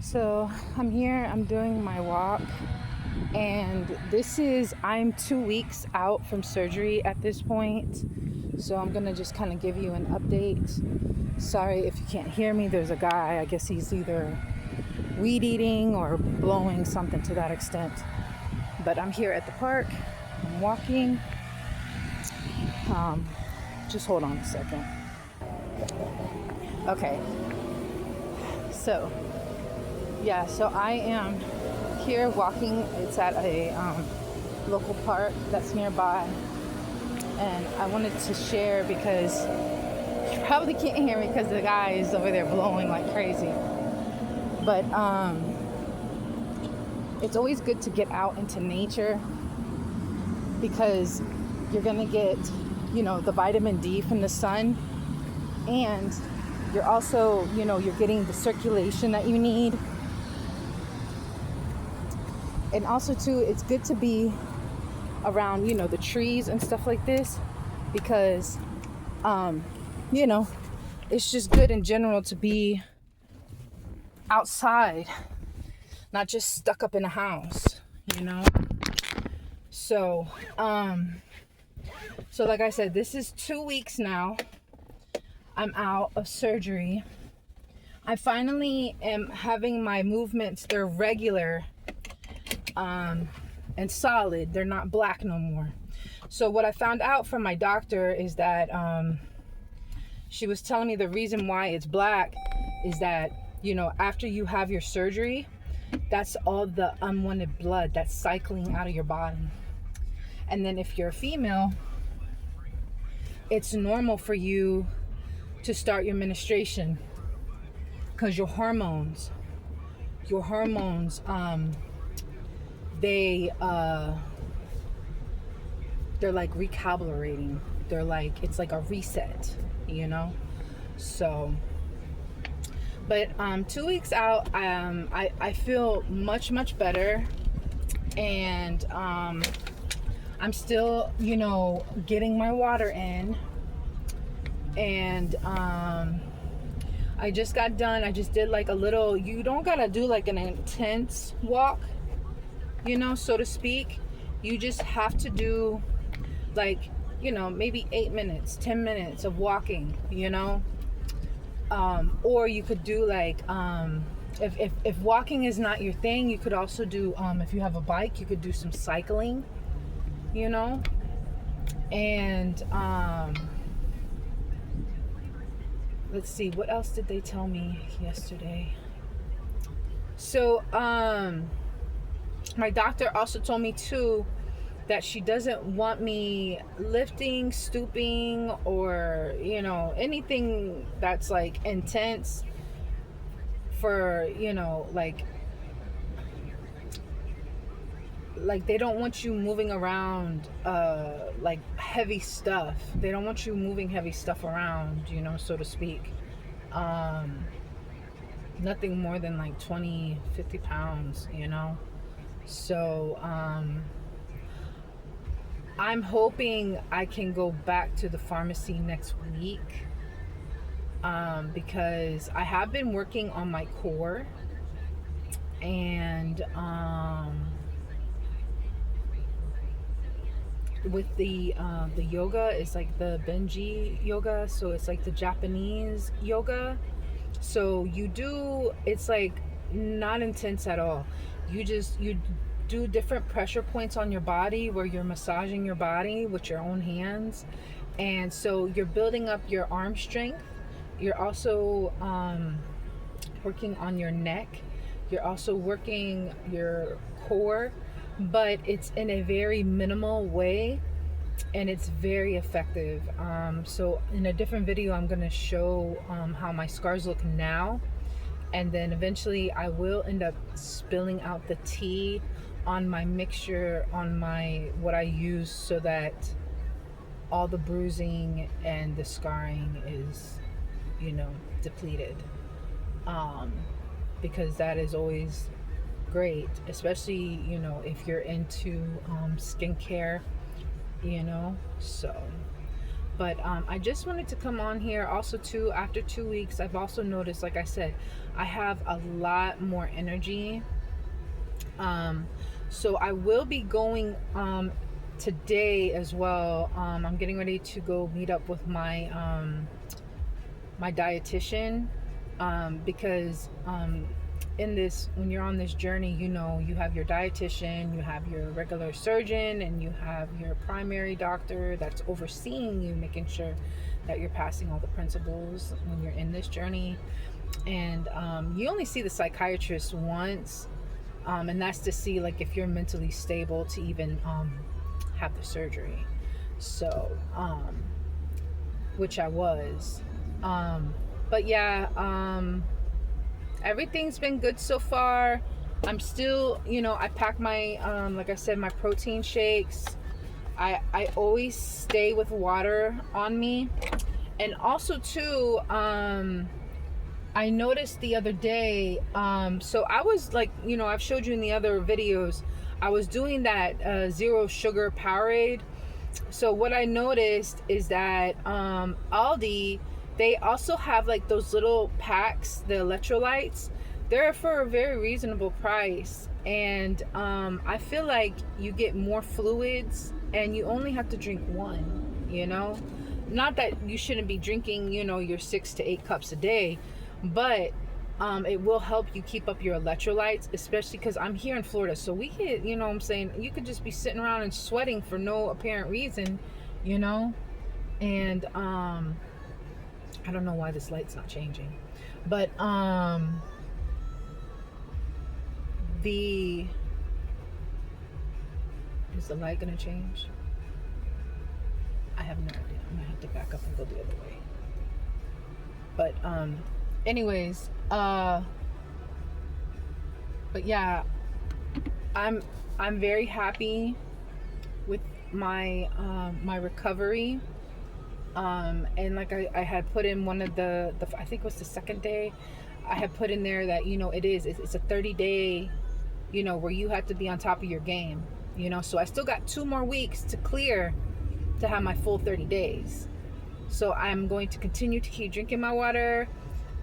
So I'm here, I'm doing my walk, and I'm 2 weeks out from surgery at this point. So I'm gonna just kind of give you an update. Sorry if you can't hear me, there's a guy, I guess he's either weed eating or blowing something to that extent. But I'm here at the park, I'm walking. Just hold on a second. Okay, so I am here walking. It's at a local park that's nearby, and I wanted to share because you probably can't hear me because the guy is over there blowing like crazy. But it's always good to get out into nature because you're gonna get, the vitamin D from the sun, and you're also, you're getting the circulation that you need. And also too, it's good to be around, the trees and stuff like this because, it's just good in general to be outside, not just stuck up in a house, So, like I said, this is 2 weeks now. I'm out of surgery. I finally am having my movements. They're regular and solid. They're not black no more. So what I found out from my doctor is that she was telling me the reason why it's black is that, after you have your surgery, that's all the unwanted blood that's cycling out of your body. And then if you're a female, it's normal for you to start your menstruation because your hormones they're like recalibrating. It's like a reset, So, but 2 weeks out, I feel much better, and I'm still, getting my water in. And I just got done. I just did like a little, you don't gotta do like an intense walk, so to speak. You just have to do like, maybe 8 minutes, 10 minutes of walking, or you could do like, if walking is not your thing, you could also do, if you have a bike, you could do some cycling, and let's see, what else did they tell me yesterday? So, my doctor also told me too that she doesn't want me lifting, stooping, or, anything that's like intense for, like they don't want you moving around like heavy stuff. They don't want you moving heavy stuff around, so to speak. Nothing more than like 20, 50 pounds, So I'm hoping I can go back to the pharmacy next week because I have been working on my core, and with the yoga, it's like the Benji yoga, so it's like the Japanese yoga. So it's like not intense at all. You do different pressure points on your body where you're massaging your body with your own hands, and so you're building up your arm strength. You're also working on your neck. You're also working your core, but it's in a very minimal way, and it's very effective. So in a different video, I'm going to show how my scars look now, and then eventually I will end up spilling out the tea on my mixture, on what I use, so that all the bruising and the scarring is, depleted, because that is always great, especially, if you're into skincare, so But I just wanted to come on here also too. After 2 weeks, I've also noticed, like I said, I have a lot more energy. So I will be going today as well. I'm getting ready to go meet up with my my dietitian, because in this, when you're on this journey, you know, you have your dietitian, you have your regular surgeon, and you have your primary doctor that's overseeing you, making sure that you're passing all the principles when you're in this journey. And you only see the psychiatrist once, and that's to see like if you're mentally stable to even have the surgery. So which I was. But yeah, everything's been good so far. I'm still, you know, I pack my like I said, my protein shakes. I always stay with water on me. And also too, I noticed the other day, so I was like, you know, I've showed you in the other videos, I was doing that zero sugar Powerade. So what I noticed is that Aldi, they also have like those little packs, the electrolytes. They're for a very reasonable price. And I feel like you get more fluids and you only have to drink one, you know? Not that you shouldn't be drinking, you know, your 6 to 8 cups a day, but it will help you keep up your electrolytes, especially because I'm here in Florida. So we could, you know what I'm saying, you could just be sitting around and sweating for no apparent reason, you know? And I don't know why this light's not changing. But is the light gonna change? I have no idea. I'm gonna have to back up and go the other way. But anyways, but yeah, I'm very happy with my my recovery. And like I had put in one of the I think it was the second day, I had put in there that, you know, it's a 30-day, you know, where you have to be on top of your game, you know. So I still got 2 more weeks to clear to have my full 30 days. So I'm going to continue to keep drinking my water.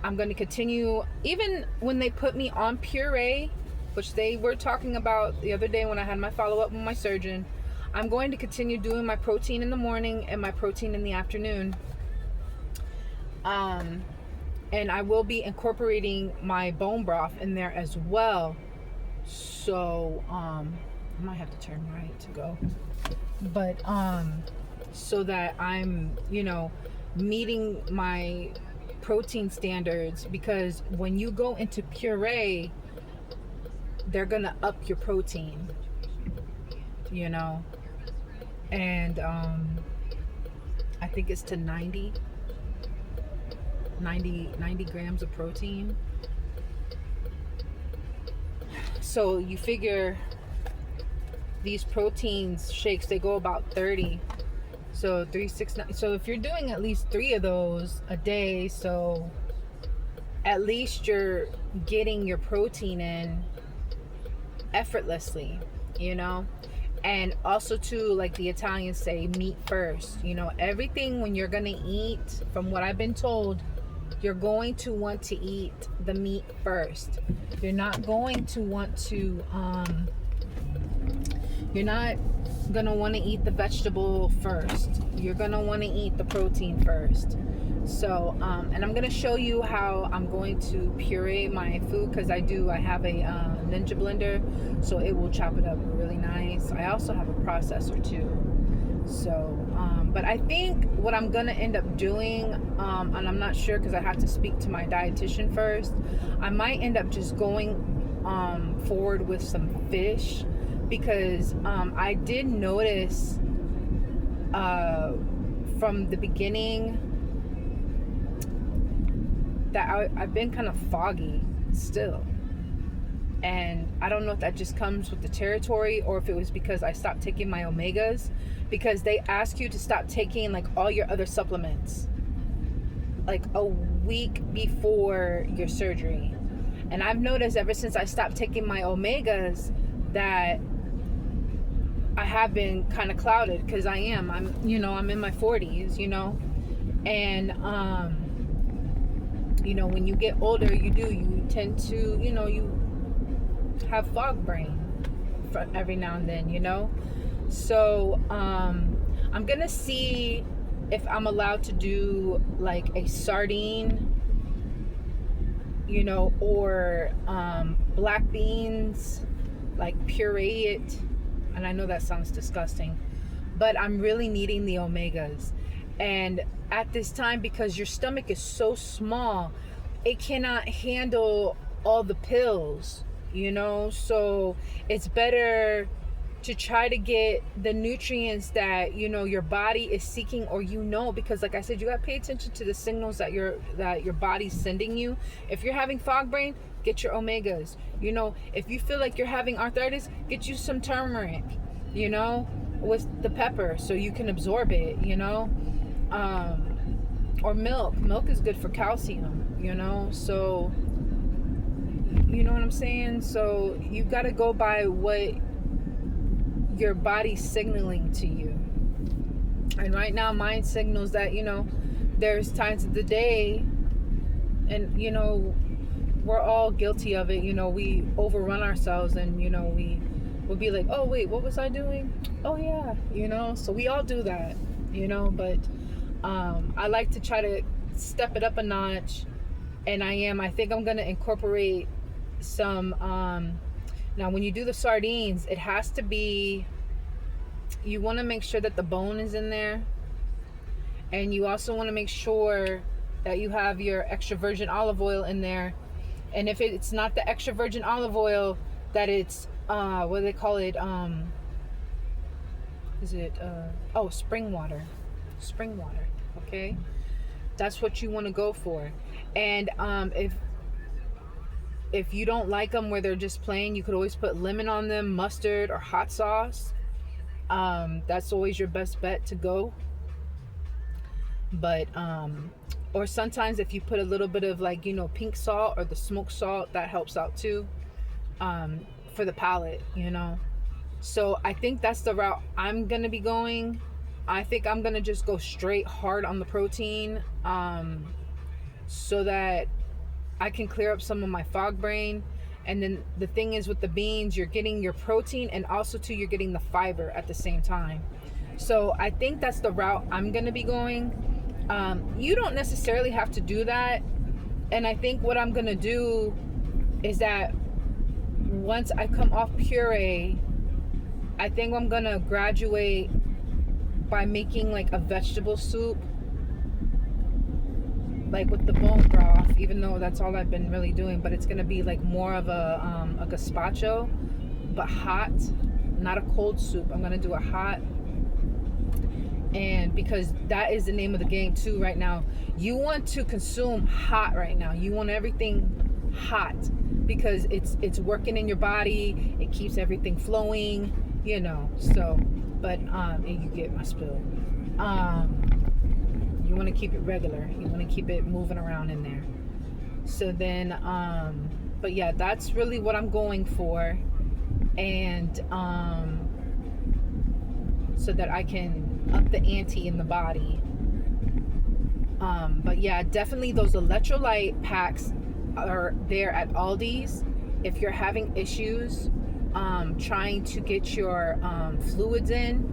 I'm going to continue, even when they put me on puree, which they were talking about the other day when I had my follow-up with my surgeon, I'm going to continue doing my protein in the morning and my protein in the afternoon. And I will be incorporating my bone broth in there as well. So I might have to turn right to go. But so that I'm, you know, meeting my protein standards, because when you go into puree, they're gonna up your protein, you know. And I think it's to 90 grams of protein. So you figure these proteins shakes, they go about 30. So 3, 6, 9. So if you're doing at least 3 of those a day, so at least you're getting your protein in effortlessly, you know. And also too, like the Italians say, meat first. You know, everything when you're gonna eat, from what I've been told, you're going to want to eat the meat first. You're not going to want to you're not gonna want to eat the vegetable first. You're gonna want to eat the protein first. So and I'm gonna show you how I'm going to puree my food, because I have a Ninja blender, so it will chop it up really nice. I also have a processor too. So but I think what I'm gonna end up doing, and I'm not sure because I have to speak to my dietitian first, I might end up just going forward with some fish, because I did notice from the beginning that I've been kind of foggy still. And I don't know if that just comes with the territory, or if it was because I stopped taking my omegas, because they ask you to stop taking like all your other supplements like a week before your surgery. And I've noticed ever since I stopped taking my omegas that I have been kind of clouded because I'm in my 40s, and when you get older, you tend to, you have fog brain for every now and then, So I'm gonna see if I'm allowed to do like a sardine, or black beans, like puree it. And I know that sounds disgusting, but I'm really needing the omegas. And at this time, because your stomach is so small, it cannot handle all the pills, so it's better to try to get the nutrients that your body is seeking, or because like I said, you got to pay attention to the signals that your body's sending you. If you're having fog brain, get your omegas. If you feel like you're having arthritis, get you some turmeric, with the pepper so you can absorb it, or milk is good for calcium, so you know what I'm saying. So you got to go by what your body's signaling to you. And right now mine signals that there's times of the day, and we're all guilty of it, we overrun ourselves, and we'll be like, oh wait, what was I doing? Oh yeah, so we all do that, but I like to try to step it up a notch, and I think I'm gonna incorporate some now when you do the sardines, it has to be, you want to make sure that the bone is in there, and you also want to make sure that you have your extra virgin olive oil in there. And if it's not the extra virgin olive oil, that it's what do they call it, spring water, okay, that's what you want to go for. And if you don't like them where they're just plain, you could always put lemon on them, mustard, or hot sauce. That's always your best bet to go. But or sometimes if you put a little bit of pink salt or the smoked salt, that helps out too, for the palate, So I think that's the route I'm gonna be going. I think I'm gonna just go straight hard on the protein, so that I can clear up some of my fog brain. And then the thing is, with the beans, you're getting your protein, and also too, you're getting the fiber at the same time. So I think that's the route I'm gonna be going. You don't necessarily have to do that. And I think what I'm gonna do is that once I come off puree, I think I'm gonna graduate by making like a vegetable soup, like with the bone broth, even though that's all I've been really doing. But it's gonna be like more of a gazpacho, but hot, not a cold soup. I'm gonna do a hot, and because that is the name of the game too right now. You want to consume hot right now. You want everything hot, because it's working in your body. It keeps everything flowing, so. But you get my spill. You want to keep it regular. You want to keep it moving around in there. So then, but yeah, that's really what I'm going for. And so that I can up the ante in the body. But yeah, definitely those electrolyte packs are there at Aldi's. If you're having issues trying to get your fluids in,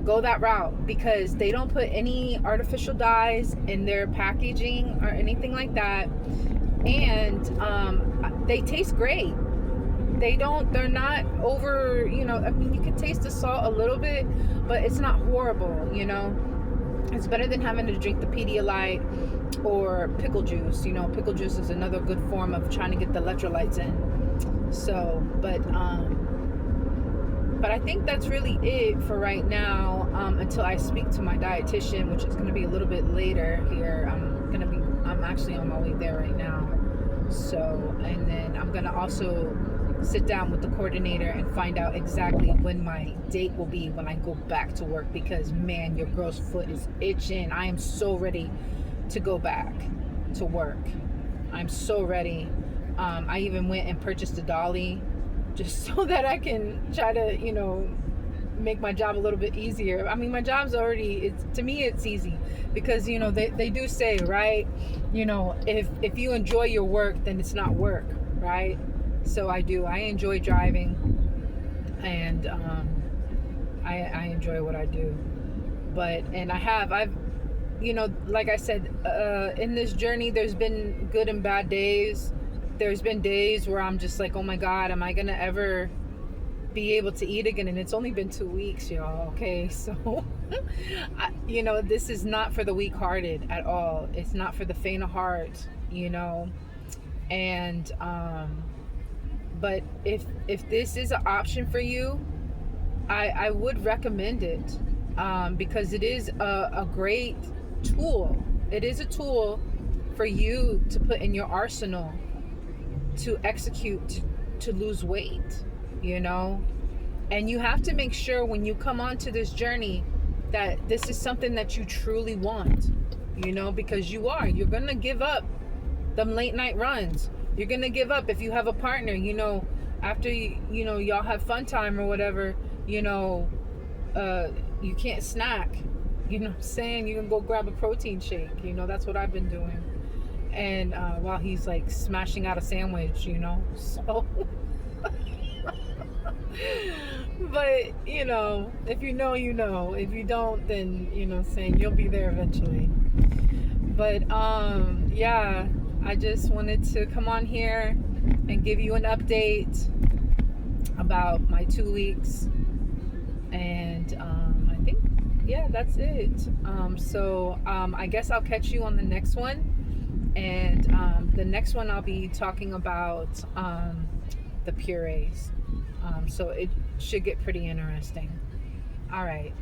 go that route, because they don't put any artificial dyes in their packaging or anything like that. And they taste great. They're not over, you can taste the salt a little bit, but it's not horrible, It's better than having to drink the Pedialyte or pickle juice. Pickle juice is another good form of trying to get the electrolytes in. So, but I think that's really it for right now, until I speak to my dietitian, which is going to be a little bit later here. I'm actually on my way there right now. So, and then I'm going to also sit down with the coordinator and find out exactly when my date will be when I go back to work, because man, your girl's foot is itching. I am so ready to go back to work. I'm so ready. I even went and purchased a dolly just so that I can try to, make my job a little bit easier. I mean, my job's already, to me it's easy, because they do say, right, if you enjoy your work, then it's not work, right? So I enjoy driving, and I enjoy what I do. And I've like I said, in this journey, there's been good and bad days. There's been days where I'm just like, oh my God, am I gonna ever be able to eat again? And it's only been 2 weeks, y'all. Okay, so this is not for the weak-hearted at all. It's not for the faint of heart, and but if this is an option for you, I would recommend it, because it is a great tool. It is a tool for you to put in your arsenal to execute, to lose weight, and you have to make sure when you come onto this journey that this is something that you truly want, because you're gonna give up them late night runs. You're gonna give up if you have a partner, after y'all have fun time or whatever, you can't snack, what I'm saying? You can go grab a protein shake, that's what I've been doing. And while he's like smashing out a sandwich, so but if you know, if you don't, then saying you'll be there eventually. But yeah, I just wanted to come on here and give you an update about my 2 weeks, and I think, yeah, that's it. So I guess I'll catch you on the next one. And the next one I'll be talking about the purees. So it should get pretty interesting. All right.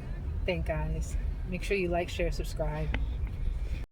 Thank guys. Make sure you like, share, subscribe.